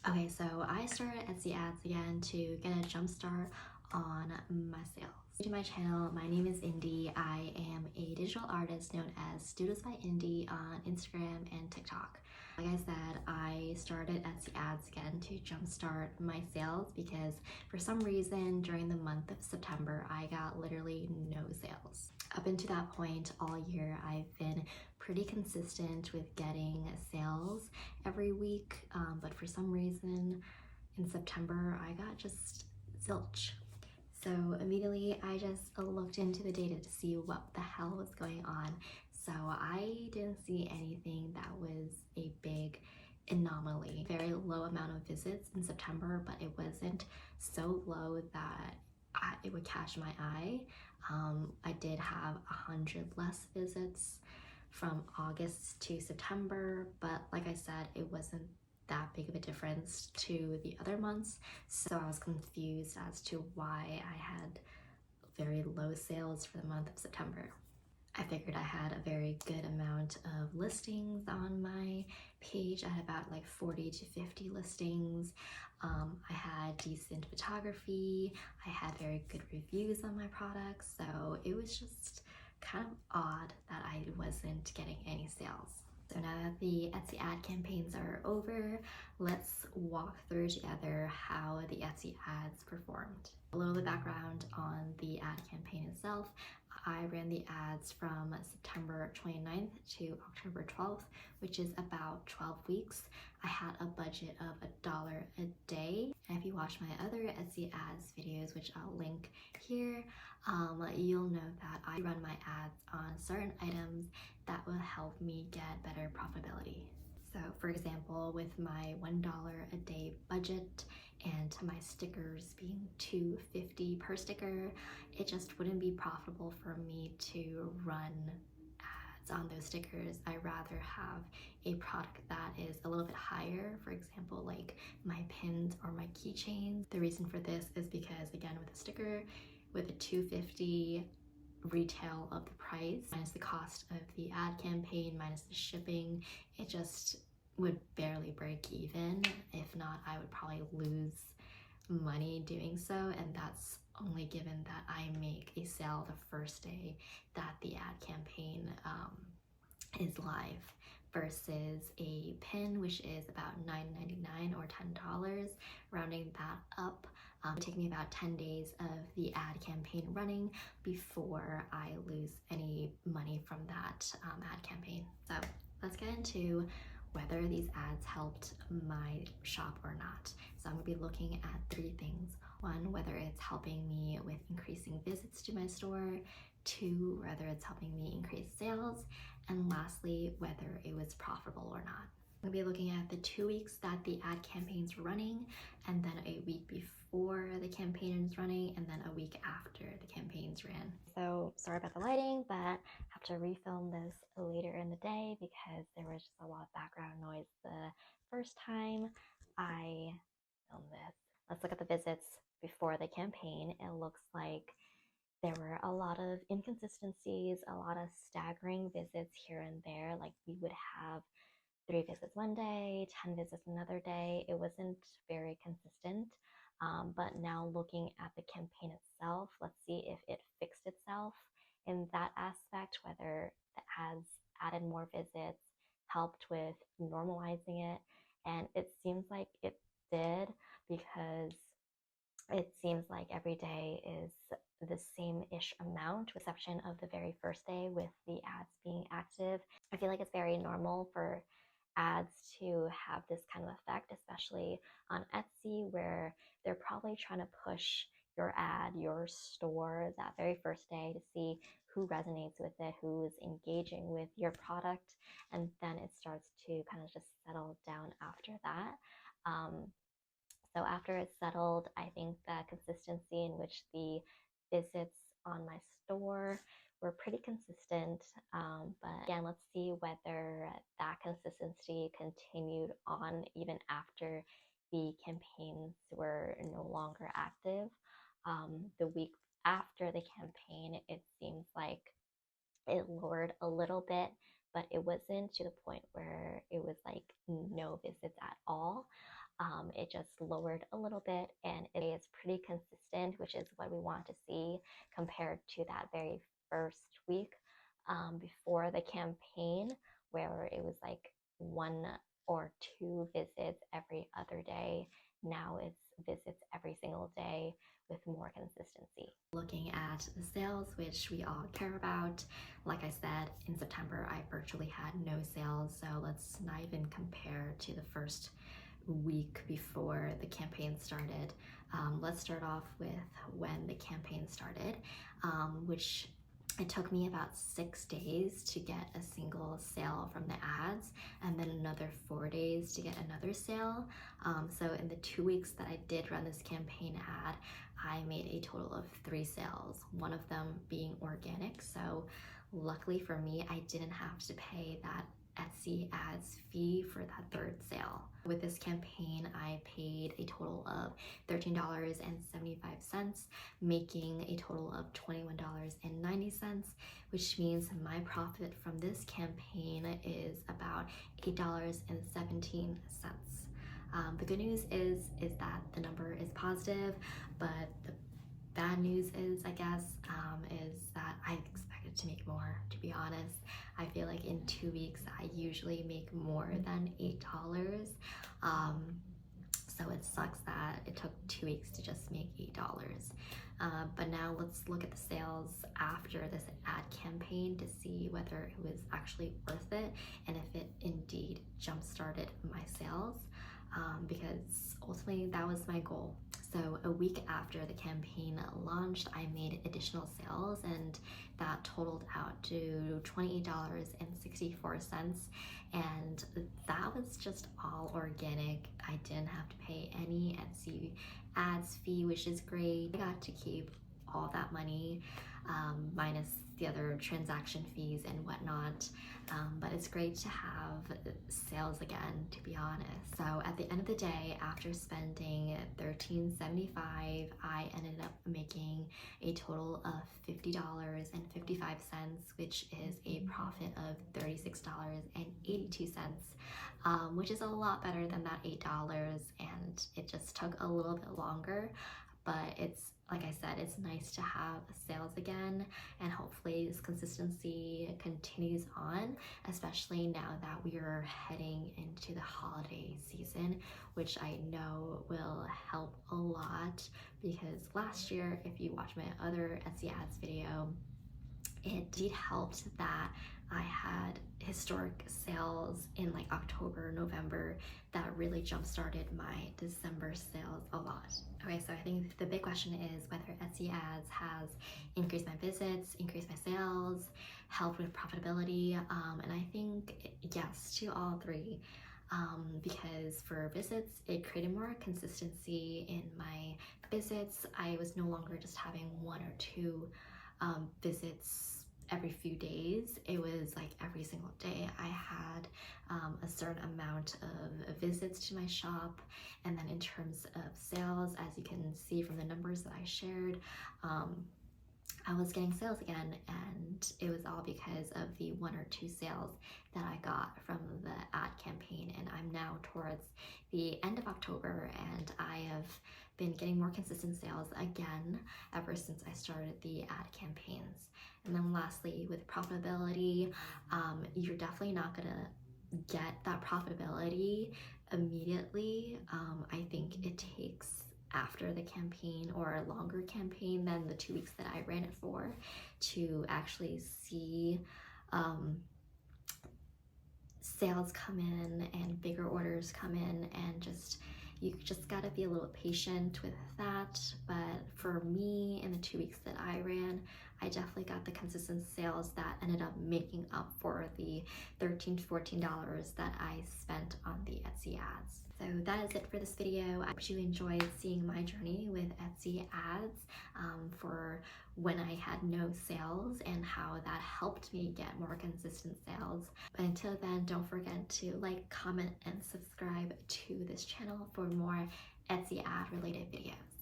Okay, so I started Etsy ads again to get a jump start on my sales. To my channel, my name is Indy. I am a digital artist known as Studios by Indy on Instagram and TikTok. Like I said, I started Etsy ads again to jumpstart my sales because for some reason during the month of September, I got literally no sales. Up until that point all year, I've been pretty consistent with getting sales every week, but for some reason in September, I got just zilch. So immediately I just looked into the data to see what the hell was going on. So I didn't see anything that was a big anomaly. Very low amount of visits in September, but it wasn't so low that it would catch my eye. I did have 100 less visits from August to September, but like I said, it wasn't that big of a difference to the other months. So I was confused as to why I had very low sales for the month of September. I figured I had a very good amount of listings on my page. I had about like 40 to 50 listings. I had decent photography. I had very good reviews on my products. So it was just kind of odd that I wasn't getting any sales. So now that the Etsy ad campaigns are over, let's walk through together how the Etsy ads performed. A little bit of background on the ad campaign itself. I ran the ads from September 29th to October 12th, which is about 12 weeks. I had a budget of $1 a day. And if you watch my other Etsy ads videos, which I'll link here, you'll know that I run my ads on certain items that will help me get better profitability. So for example, with my $1 a day budget and my stickers being $2.50 per sticker, it just wouldn't be profitable for me to run ads on those stickers. I rather have a product that is a little bit higher, for example, like my pins or my keychains. The reason for this is because, again, with a sticker, with a $2.50 retail of the price, minus the cost of the ad campaign, minus the shipping, it just would barely break even. If not, I would probably lose money doing so, and that's only given that I make a sale the first day that the ad campaign is live, versus a pin, which is about $9.99 or $10, rounding that up. It took me about 10 days of the ad campaign running before I lose any money from that ad campaign. So let's get into whether these ads helped my shop or not. So I'm gonna be looking at three things. One, whether it's helping me with increasing visits to my store. Two, whether it's helping me increase sales. And lastly, whether it was profitable or not. I'm gonna be looking at the 2 weeks that the ad campaign's running, and then a week before the campaign is running, and then a week after the campaigns ran. So sorry about the lighting, but I have to refilm this later in the day because there was just a lot of background noise the first time I filmed this. Let's look at the visits before the campaign. It looks like there were a lot of inconsistencies, a lot of staggering visits here and there. Like we would have 3 visits one day, 10 visits another day. It wasn't very consistent. But now looking at the campaign itself, let's see if it fixed itself in that aspect, whether the ads added more visits, helped with normalizing it. And it seems like it did, because it seems like every day is the same-ish amount, with exception of the very first day with the ads being active. I feel like it's very normal for ads to have this kind of effect, especially on Etsy, where they're probably trying to push your ad, your store, that very first day to see who resonates with it, who is engaging with your product, and then it starts to kind of just settle down after that. So after it's settled, I think the consistency in which the visits on my store were pretty consistent. But again, let's see whether that consistency continued on even after the campaigns were no longer active. The week after the campaign, it seems like it lowered a little bit, but it wasn't to the point where it was like no visits at all. It just lowered a little bit, and it is pretty consistent, which is what we want to see compared to that very first week before the campaign, where it was like 1 or 2 visits every other day. Now it's visits every single day with more consistency. Looking at the sales, which we all care about, like I said, in September I virtually had no sales, so let's not even compare to the first week before the campaign started. Let's start off with when the campaign started, which it took me about 6 days to get a single sale from the ads, and then another 4 days to get another sale. So in the 2 weeks that I did run this campaign ad, I made a total of 3 sales, one of them being organic. So luckily for me, I didn't have to pay that Etsy ads fee for that third sale. With this campaign, I paid a total of $13.75, making a total of $21.90, which means my profit from this campaign is about $8.17. The good news is that the number is positive, but the bad news is, I guess, is that I expected to make more, to be honest. I feel like in 2 weeks, I usually make more than $8. So it sucks that it took 2 weeks to just make $8. But now let's look at the sales after this ad campaign to see whether it was actually worth it and if it indeed jump-started my sales, because ultimately that was my goal. So a week after the campaign launched, I made additional sales, and that totaled out to $28.64, and that was just all organic. I didn't have to pay any Etsy ads fee, which is great. I got to keep all that money, minus the other transaction fees and whatnot, but it's great to have sales again, to be honest. So at the end of the day, after spending $13.75, I ended up making a total of $50.55, which is a profit of $36.82, which is a lot better than that $8, and it just took a little bit longer, but it's, like I said, it's nice to have sales again, and hopefully this consistency continues on, especially now that we are heading into the holiday season, which I know will help a lot, because last year, if you watch my other Etsy ads video, it did help that I had historic sales in like October, November that really jump-started my December sales a lot. Okay, so I think the big question is whether Etsy ads has increased my visits, increased my sales, helped with profitability, and I think yes to all three. Because for visits, it created more consistency in my visits. I was no longer just having 1 or 2 visits every few days. It was like every single day I had a certain amount of visits to my shop. And then in terms of sales, as you can see from the numbers that I shared, I was getting sales again, and it was all because of the 1 or 2 sales that I got from the ad campaign. And I'm now towards the end of October, and I have been getting more consistent sales again ever since I started the ad campaigns. And then lastly, with profitability, you're definitely not gonna get that profitability immediately. I think it takes after the campaign, or a longer campaign than the 2 weeks that I ran it for, to actually see sales come in and bigger orders come in, and you just gotta be a little patient with that. But for me, in the 2 weeks that I ran, I definitely got the consistent sales that ended up making up for the $13 to $14 that I spent on the Etsy ads. So that is it for this video. I hope you enjoyed seeing my journey with Etsy ads for when I had no sales, and how that helped me get more consistent sales. But until then, don't forget to like, comment, and subscribe to this channel for more Etsy ad related videos.